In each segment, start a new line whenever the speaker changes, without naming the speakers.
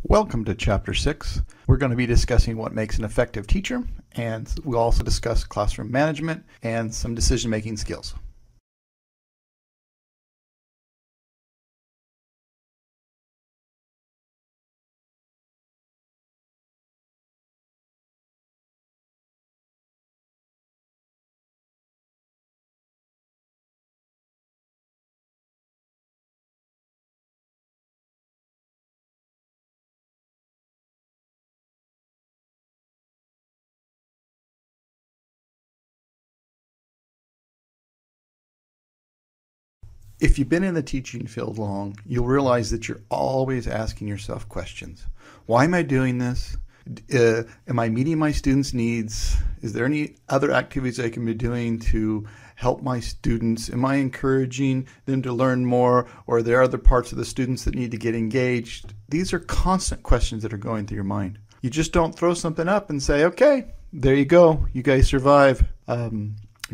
Welcome to Chapter 6. We're going to be discussing what makes an effective teacher, and we'll also discuss classroom management and some decision-making skills. If you've been in the teaching field long, you'll realize that you're always asking yourself questions. Why am I doing this? Am I meeting my students' needs? Is there any other activities I can be doing to help my students? Am I encouraging them to learn more? Or are there other parts of the students that need to get engaged? These are constant questions that are going through your mind. You just don't throw something up and say, okay, there you go. You guys survive.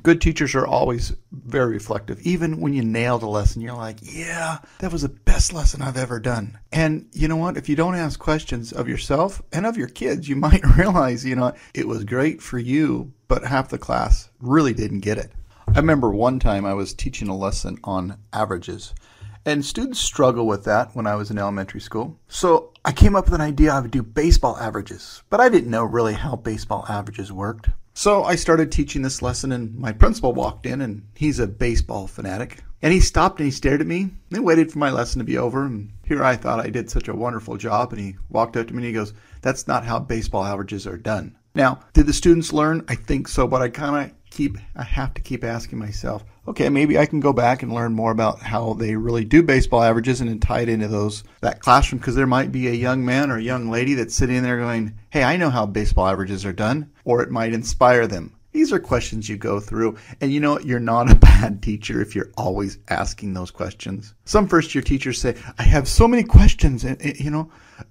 Good teachers are always very reflective. Even when you nailed a lesson, you're like, yeah, that was the best lesson I've ever done. And you know what? If you don't ask questions of yourself and of your kids, you might realize, it was great for you, but half the class really didn't get it. I remember one time I was teaching a lesson on averages, and students struggle with that when I was in elementary school. So I came up with an idea I would do baseball averages, but I didn't know really how baseball averages worked. So I started teaching this lesson, and my principal walked in, and he's a baseball fanatic. And he stopped and he stared at me and waited for my lesson to be over. And here I thought I did such a wonderful job. And he walked up to me and he goes, "That's not how baseball averages are done." Now, did the students learn? I think so, but I have to keep asking myself, okay, maybe I can go back and learn more about how they really do baseball averages and then tie it into that classroom, because there might be a young man or a young lady that's sitting there going, hey, I know how baseball averages are done, or it might inspire them. These are questions you go through, and you know what? You're not a bad teacher if you're always asking those questions. Some first-year teachers say, I have so many questions, and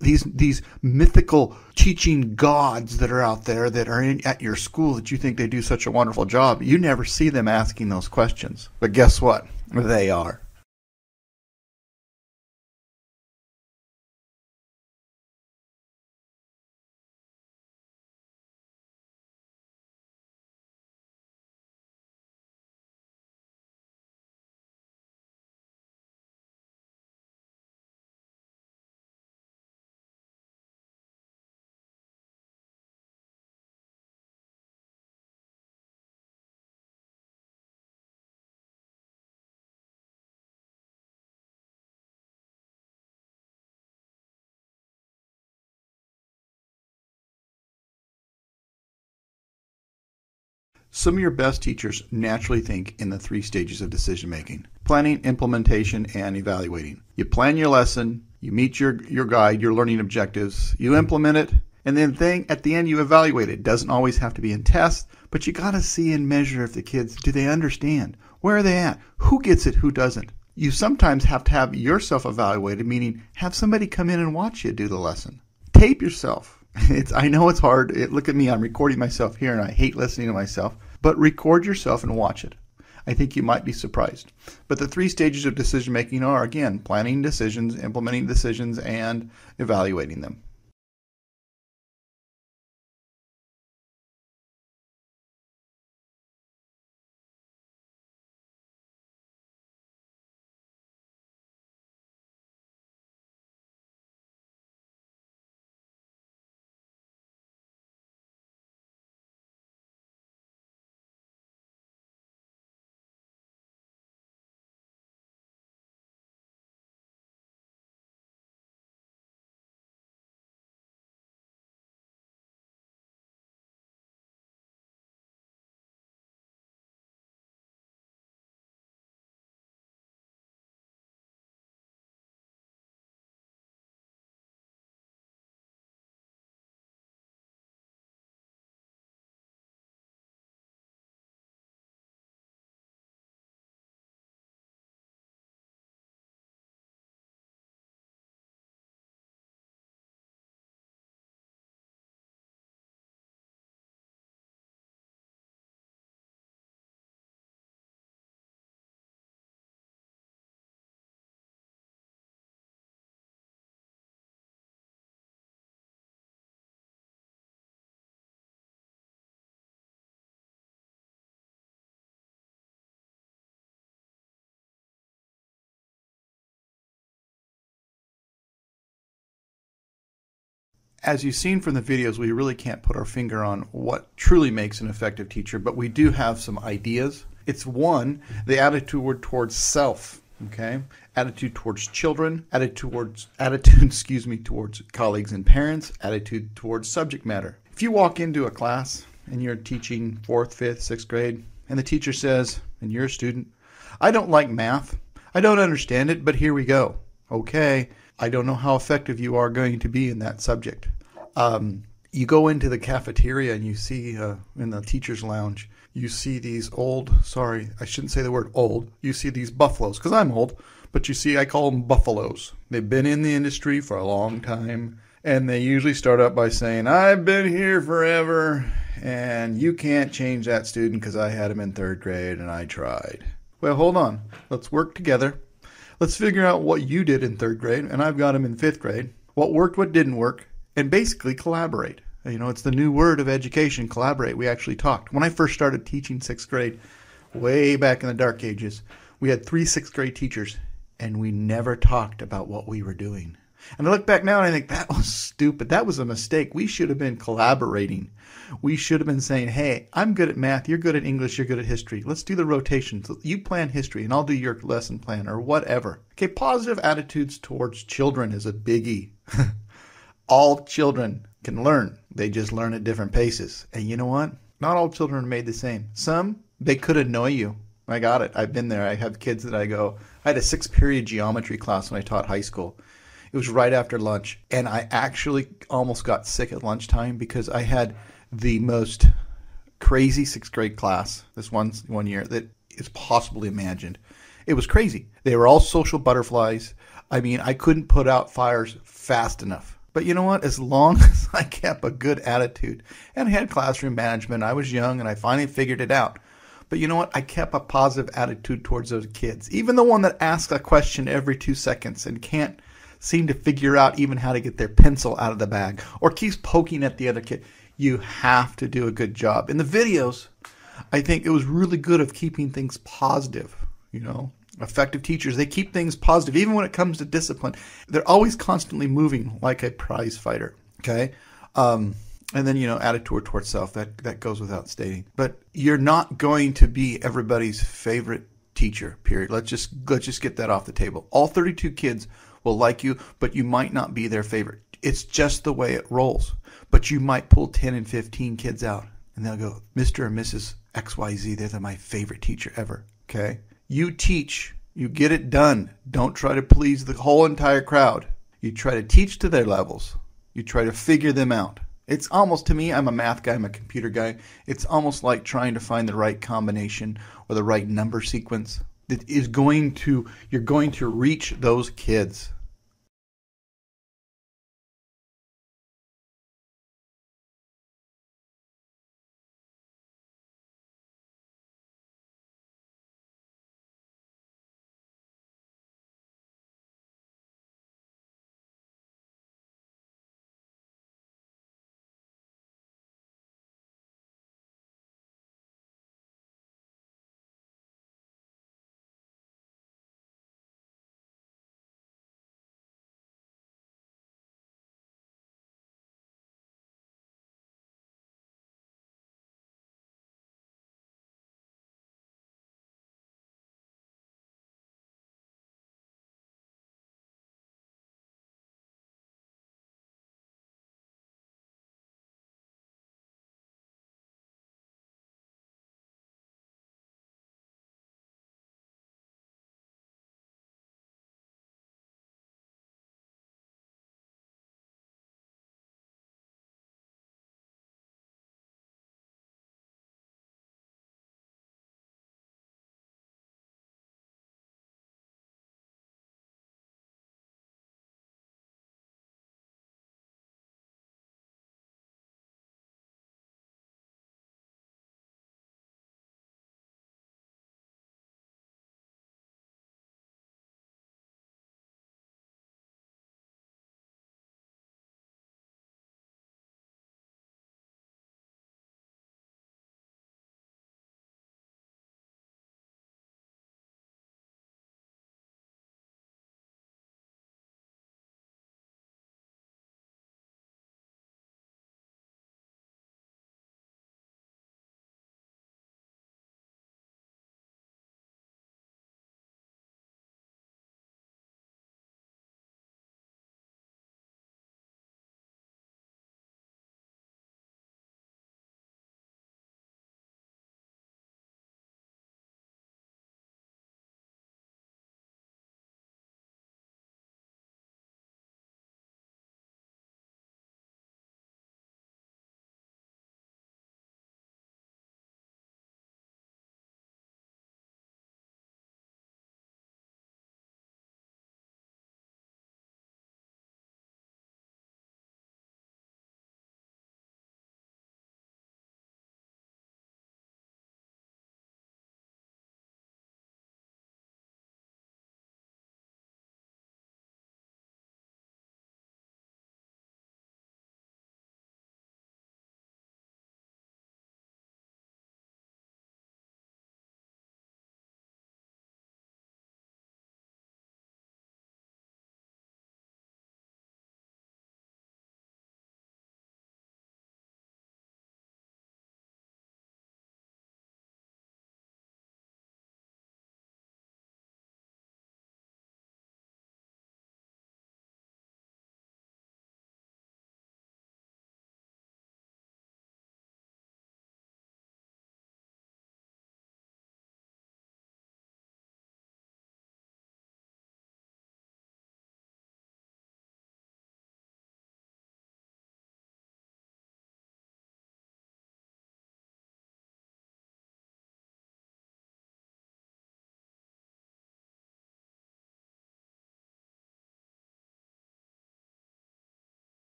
these mythical teaching gods that are out there that are at your school that you think they do such a wonderful job. You never see them asking those questions. But guess what? They are. Some of your best teachers naturally think in the 3 stages of decision making: planning, implementation, and evaluating. You plan your lesson, you meet your guide, your learning objectives, you implement it, and then at the end you evaluate it. It doesn't always have to be in tests, but you got to see and measure if the kids, do they understand? Where are they at? Who gets it? Who doesn't? You sometimes have to have yourself evaluated, meaning have somebody come in and watch you do the lesson. Tape yourself. I know it's hard. Look at me, I'm recording myself here and I hate listening to myself, but record yourself and watch it. I think you might be surprised. But the 3 stages of decision making are, again, planning decisions, implementing decisions, and evaluating them. as you've seen from the videos, we really can't put our finger on what truly makes an effective teacher, but we do have some ideas. It's one, the attitude towards self, okay? Attitude towards children, attitude towards colleagues and parents, attitude towards subject matter. If you walk into a class and you're teaching 4th, 5th, 6th grade, and the teacher says, and you're a student, I don't like math. I don't understand it, but here we go. Okay, I don't know how effective you are going to be in that subject. You go into the cafeteria and you see in the teacher's lounge, you see these old, sorry, I shouldn't say the word old. You see these buffaloes, because I'm old, but you see, I call them buffaloes. They've been in the industry for a long time, and they usually start out by saying, I've been here forever, and you can't change that student because I had him in 3rd grade and I tried. Well, hold on. Let's work together. Let's figure out what you did in 3rd grade, and I've got him in 5th grade. What worked, what didn't work, and basically collaborate. You know, it's the new word of education, collaborate. We actually talked. When I first started teaching 6th grade, way back in the dark ages, we had 3 6th grade teachers, and we never talked about what we were doing. And I look back now and I think that was stupid. That was a mistake. We should have been collaborating. We should have been saying, hey, I'm good at math. You're good at English. You're good at history. Let's do the rotations. You plan history and I'll do your lesson plan or whatever. Okay, positive attitudes towards children is a biggie. All children can learn. They just learn at different paces. And you know what? Not all children are made the same. Some, they could annoy you. I got it. I've been there. I have kids that I had a 6-period geometry class when I taught high school. It was right after lunch, and I actually almost got sick at lunchtime because I had the most crazy 6th grade class this one year that is possibly imagined. It was crazy. They were all social butterflies. I mean, I couldn't put out fires fast enough. But you know what? As long as I kept a good attitude and I had classroom management, I was young and I finally figured it out. But you know what? I kept a positive attitude towards those kids. Even the one that asks a question every 2 seconds and can't seem to figure out even how to get their pencil out of the bag or keeps poking at the other kid. You have to do a good job. In the videos, I think it was really good of keeping things positive. You know, effective teachers, they keep things positive. Even when it comes to discipline, they're always constantly moving like a prize fighter. Okay. And then, you know, attitude towards self, that goes without stating. But you're not going to be everybody's favorite teacher, period. Let's just get that off the table. All 32 kids will like you, but you might not be their favorite. It's just the way it rolls. But you might pull 10 and 15 kids out, and they'll go, Mr. and Mrs. XYZ, they're my favorite teacher ever, okay? You teach. You get it done. Don't try to please the whole entire crowd. You try to teach to their levels. You try to figure them out. It's almost, to me, I'm a math guy, I'm a computer guy. It's almost like trying to find the right combination or the right number sequence that is you're going to reach those kids.